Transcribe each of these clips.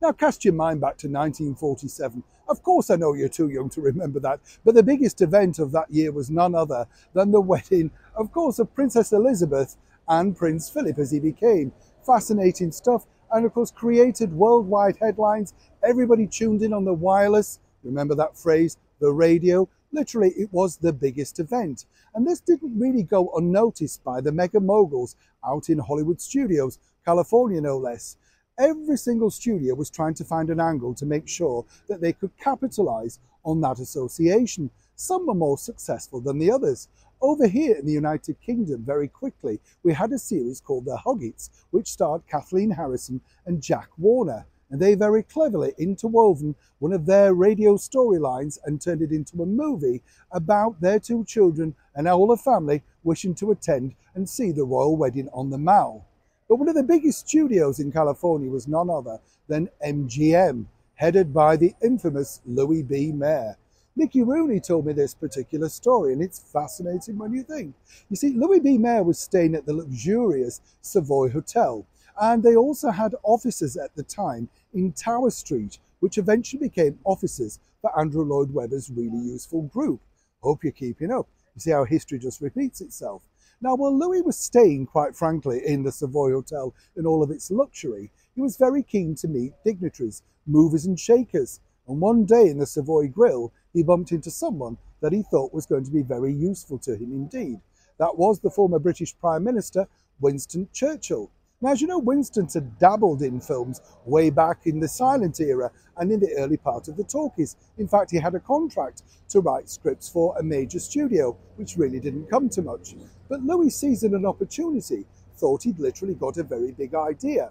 Now cast your mind back to 1947. Of course I know you're too young to remember that, but the biggest event of that year was none other than the wedding, of course, of Princess Elizabeth and Prince Philip as he became. Fascinating stuff, and of course created worldwide headlines. Everybody tuned in on the wireless, remember that phrase, the radio. Literally, it was the biggest event. And this didn't really go unnoticed by the mega moguls out in Hollywood studios, California no less. Every single studio was trying to find an angle to make sure that they could capitalize on that association. Some were more successful than the others. Over here in the United Kingdom, very quickly, we had a series called The Huggets, which starred Kathleen Harrison and Jack Warner. And they very cleverly interwoven one of their radio storylines and turned it into a movie about their two children and all the family wishing to attend and see the royal wedding on the Mall. But one of the biggest studios in California was none other than MGM, headed by the infamous Louis B. Mayer. Mickey Rooney told me this particular story, and it's fascinating when you think. You see, Louis B. Mayer was staying at the luxurious Savoy Hotel, and they also had offices at the time in Tower Street, which eventually became offices for Andrew Lloyd Webber's Really Useful Group. Hope you're keeping up. You see how history just repeats itself. Now, while Louis was staying, quite frankly, in the Savoy Hotel in all of its luxury, he was very keen to meet dignitaries, movers and shakers. And one day in the Savoy Grill, he bumped into someone that he thought was going to be very useful to him indeed. That was the former British Prime Minister, Winston Churchill. Now, as you know, Winston had dabbled in films way back in the silent era and in the early part of the talkies. In fact, he had a contract to write scripts for a major studio, which really didn't come to much. But Louis seized an opportunity, thought he'd literally got a very big idea.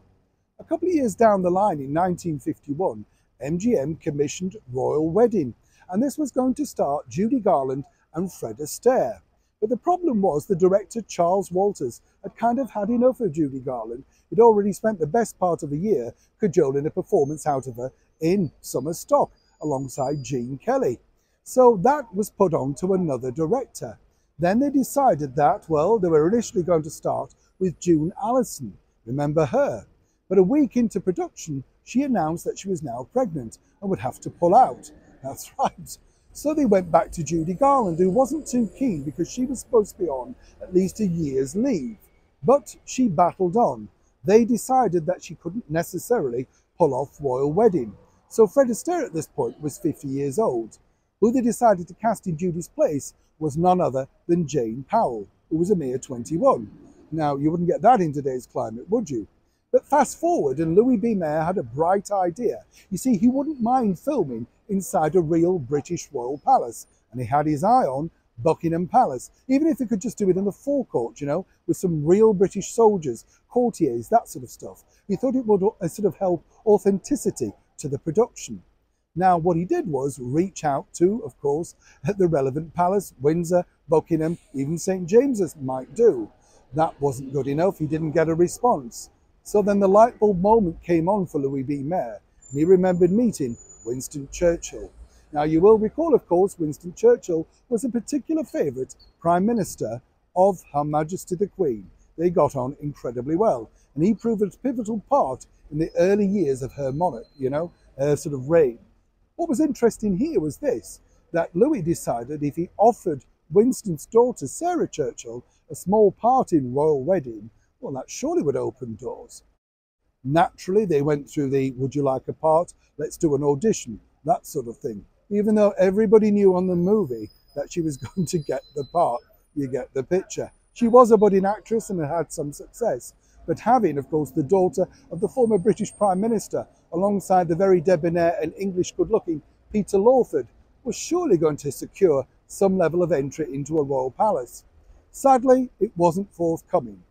A couple of years down the line, in 1951, MGM commissioned Royal Wedding, and this was going to star Judy Garland and Fred Astaire. But the problem was the director, Charles Walters, had kind of had enough of Judy Garland. He'd already spent the best part of a year cajoling a performance out of her in Summer Stock alongside Gene Kelly. So that was put on to another director. Then they decided that, well, they were initially going to start with June Allyson. Remember her? But a week into production, she announced that she was now pregnant and would have to pull out. That's right. So they went back to Judy Garland, who wasn't too keen because she was supposed to be on at least a year's leave. But she battled on. They decided that she couldn't necessarily pull off Royal Wedding. So Fred Astaire at this point was 50 years old. Who they decided to cast in Judy's place was none other than Jane Powell, who was a mere 21. Now, you wouldn't get that in today's climate, would you? But fast forward, and Louis B. Mayer had a bright idea. You see, he wouldn't mind filming inside a real British royal palace, and he had his eye on Buckingham Palace, even if he could just do it in the forecourt, you know, with some real British soldiers, courtiers, that sort of stuff. He thought it would sort of help authenticity to the production. Now, what he did was reach out to, of course, the relevant palace, Windsor, Buckingham, even St. James's might do. That wasn't good enough. He didn't get a response. So then the light bulb moment came on for Louis B. Mayer, and he remembered meeting Winston Churchill. Now, you will recall, of course, Winston Churchill was a particular favourite Prime Minister of Her Majesty the Queen. They got on incredibly well, and he proved a pivotal part in the early years of her monarch, you know, her sort of reign. What was interesting here was this, that Louis decided if he offered Winston's daughter, Sarah Churchill, a small part in Royal Wedding, well, that surely would open doors. Naturally, they went through the, would you like a part? Let's do an audition, that sort of thing. Even though everybody knew on the movie that she was going to get the part, you get the picture. She was a budding actress and had some success, but having, of course, the daughter of the former British Prime Minister, alongside the very debonair and English good-looking Peter Lawford, was surely going to secure some level of entry into a royal palace. Sadly, it wasn't forthcoming.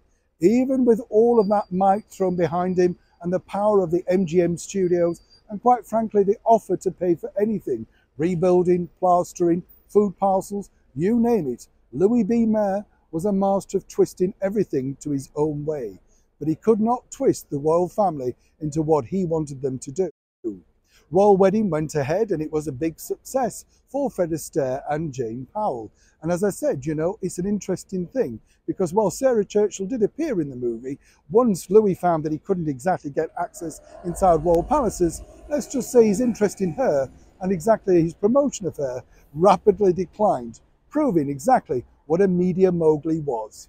Even with all of that might thrown behind him and the power of the MGM studios, and quite frankly, the offer to pay for anything, rebuilding, plastering, food parcels, you name it, Louis B. Mayer was a master of twisting everything to his own way. But he could not twist the royal family into what he wanted them to do. Royal Wedding went ahead and it was a big success for Fred Astaire and Jane Powell. And as I said, you know, it's an interesting thing because while Sarah Churchill did appear in the movie, once Louis found that he couldn't exactly get access inside royal palaces, let's just say his interest in her and exactly his promotion of her rapidly declined, proving exactly what a media mogul he was.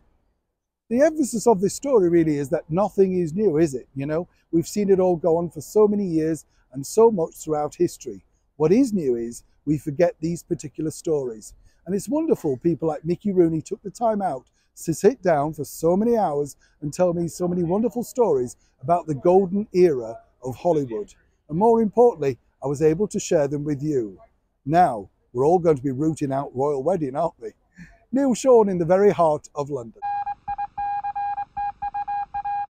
The emphasis of this story really is that nothing is new, is it? You know, we've seen it all go on for so many years and so much throughout history. What is new is we forget these particular stories. And it's wonderful people like Mickey Rooney took the time out to sit down for so many hours and tell me so many wonderful stories about the golden era of Hollywood. And more importantly, I was able to share them with you. Now, we're all going to be rooting out Royal Wedding, aren't we? Neil Sean in the very heart of London.